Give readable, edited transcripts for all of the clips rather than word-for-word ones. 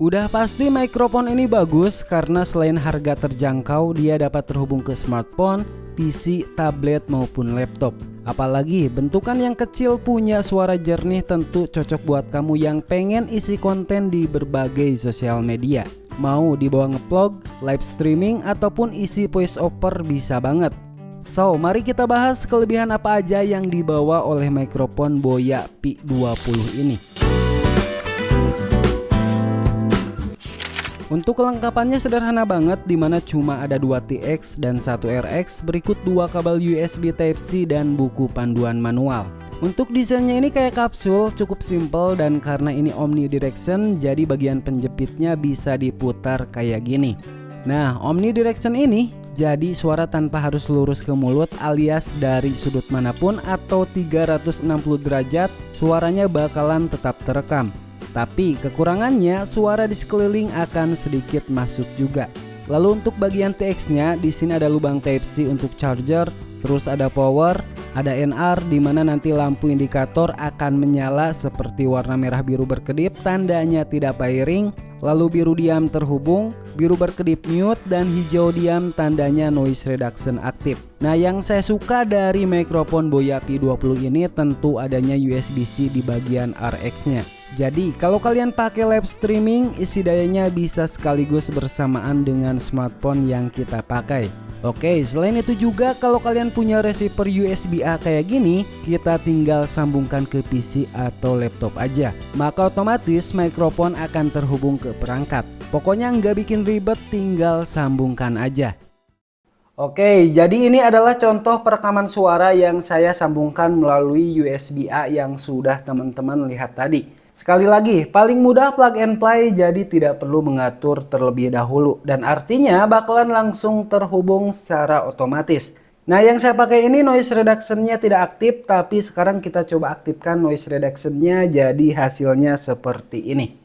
Udah pasti mikrofon ini bagus karena selain harga terjangkau, dia dapat terhubung ke smartphone, PC, tablet maupun laptop. Apalagi bentukan yang kecil punya suara jernih tentu cocok buat kamu yang pengen isi konten di berbagai sosial media. Mau dibawa ngevlog, live streaming ataupun isi voice over bisa banget. So, mari kita bahas kelebihan apa aja yang dibawa oleh mikrofon Boya P20 ini. Untuk kelengkapannya sederhana banget, dimana cuma ada 2 TX dan 1 RX, berikut 2 kabel USB Type-C dan buku panduan manual. Untuk desainnya ini kayak kapsul, cukup simple, dan karena ini omnidirection jadi bagian penjepitnya bisa diputar kayak gini. Nah, omnidirection ini jadi suara tanpa harus lurus ke mulut alias dari sudut manapun atau 360 derajat suaranya bakalan tetap terekam. Tapi kekurangannya suara di sekeliling akan sedikit masuk juga. Lalu untuk bagian TX-nya di sini ada lubang Type-C untuk charger, terus ada power, ada NR di mana nanti lampu indikator akan menyala seperti warna merah biru berkedip tandanya tidak pairing, lalu biru diam terhubung, biru berkedip mute, dan hijau diam tandanya noise reduction aktif. Nah, yang saya suka dari mikrofon Boya P20 ini tentu adanya USB-C di bagian RX-nya. Jadi kalau kalian pakai live streaming, isi dayanya bisa sekaligus bersamaan dengan smartphone yang kita pakai. Oke, selain itu juga kalau kalian punya receiver USB-A kayak gini, kita tinggal sambungkan ke PC atau laptop aja. Maka otomatis mikrofon akan terhubung ke perangkat. Pokoknya nggak bikin ribet, tinggal sambungkan aja. Oke, jadi ini adalah contoh perekaman suara yang saya sambungkan melalui USB-A yang sudah teman-teman lihat tadi. Sekali lagi, paling mudah plug and play, jadi tidak perlu mengatur terlebih dahulu. Dan artinya bakalan langsung terhubung secara otomatis. Nah, yang saya pakai ini noise reduction-nya tidak aktif, tapi sekarang kita coba aktifkan noise reduction-nya, jadi hasilnya seperti ini.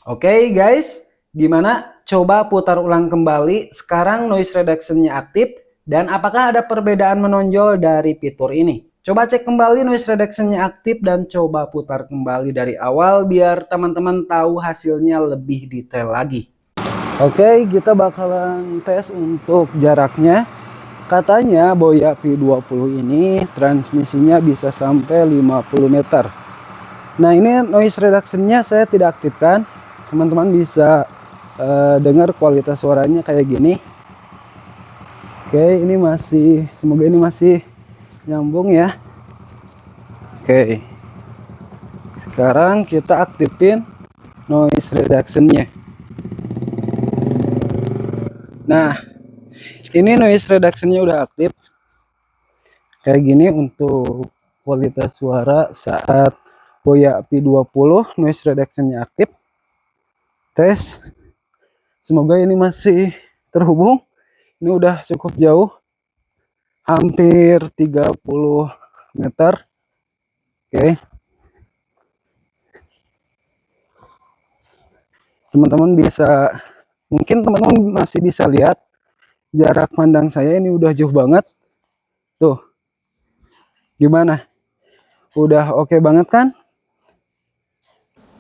Oke guys, gimana? Coba putar ulang kembali, sekarang noise reduction-nya aktif, dan apakah ada perbedaan menonjol dari fitur ini? Coba cek kembali noise reduction-nya aktif dan coba putar kembali dari awal biar teman-teman tahu hasilnya lebih detail lagi. Oke, kita bakalan tes untuk jaraknya. Katanya Boya P20 ini transmisinya bisa sampai 50 meter. Nah, ini noise reduction-nya saya tidak aktifkan. Teman-teman bisa dengar kualitas suaranya kayak gini. Oke, ini masih, semoga ini masih nyambung ya. Oke, sekarang kita aktifin noise reduction-nya. Nah, ini noise reduction-nya udah aktif kayak gini untuk kualitas suara saat Boya P20 noise reduction-nya aktif. Tes, semoga ini masih terhubung. Ini udah cukup jauh, hampir 30 meter. Oke, teman-teman bisa, mungkin teman-teman masih bisa lihat jarak pandang saya ini udah jauh banget tuh. Gimana, udah oke banget kan?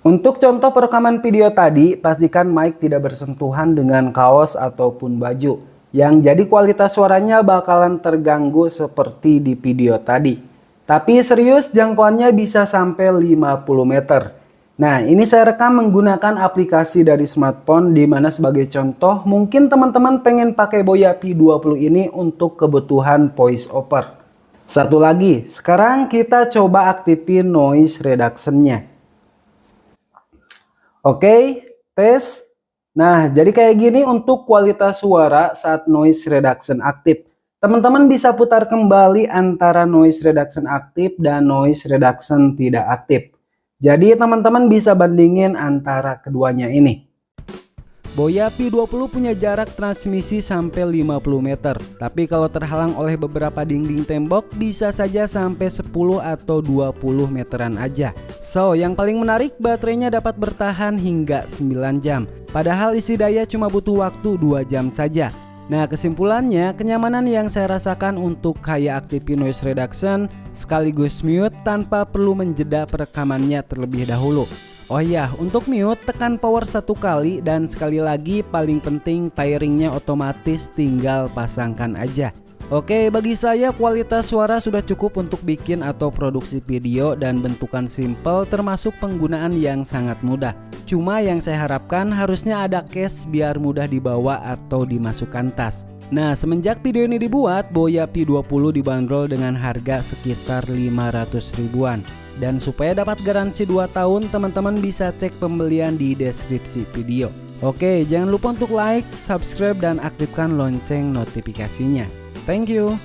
Untuk contoh perekaman video tadi, pastikan mic tidak bersentuhan dengan kaos ataupun baju, yang jadi kualitas suaranya bakalan terganggu seperti di video tadi. Tapi serius, jangkauannya bisa sampai 50 meter. Nah, ini saya rekam menggunakan aplikasi dari smartphone, di mana sebagai contoh mungkin teman-teman pengen pakai Boya P20 ini untuk kebutuhan voice over. Satu lagi, sekarang kita coba aktifin noise reduction-nya. Oke, tes. Nah, jadi kayak gini untuk kualitas suara saat noise reduction aktif. Teman-teman bisa putar kembali antara noise reduction aktif dan noise reduction tidak aktif. Jadi teman-teman bisa bandingin antara keduanya ini. Boya P20 punya jarak transmisi sampai 50 meter. Tapi kalau terhalang oleh beberapa dinding tembok bisa saja sampai 10 atau 20 meteran aja. So, yang paling menarik baterainya dapat bertahan hingga 9 jam. Padahal isi daya cuma butuh waktu 2 jam saja. Nah, kesimpulannya kenyamanan yang saya rasakan untuk kayak aktifin noise reduction sekaligus mute tanpa perlu menjeda perekamannya terlebih dahulu. Oh ya, untuk mute tekan power 1 kali dan sekali lagi paling penting pairingnya otomatis, tinggal pasangkan aja. Oke, bagi saya kualitas suara sudah cukup untuk bikin atau produksi video dan bentukan simple termasuk penggunaan yang sangat mudah. Cuma yang saya harapkan harusnya ada case biar mudah dibawa atau dimasukkan tas. Nah, semenjak video ini dibuat, Boya P20 dibanderol dengan harga sekitar 500 ribuan. Dan supaya dapat garansi 2 tahun, teman-teman bisa cek pembelian di deskripsi video. Oke, jangan lupa untuk like, subscribe, dan aktifkan lonceng notifikasinya. Thank you.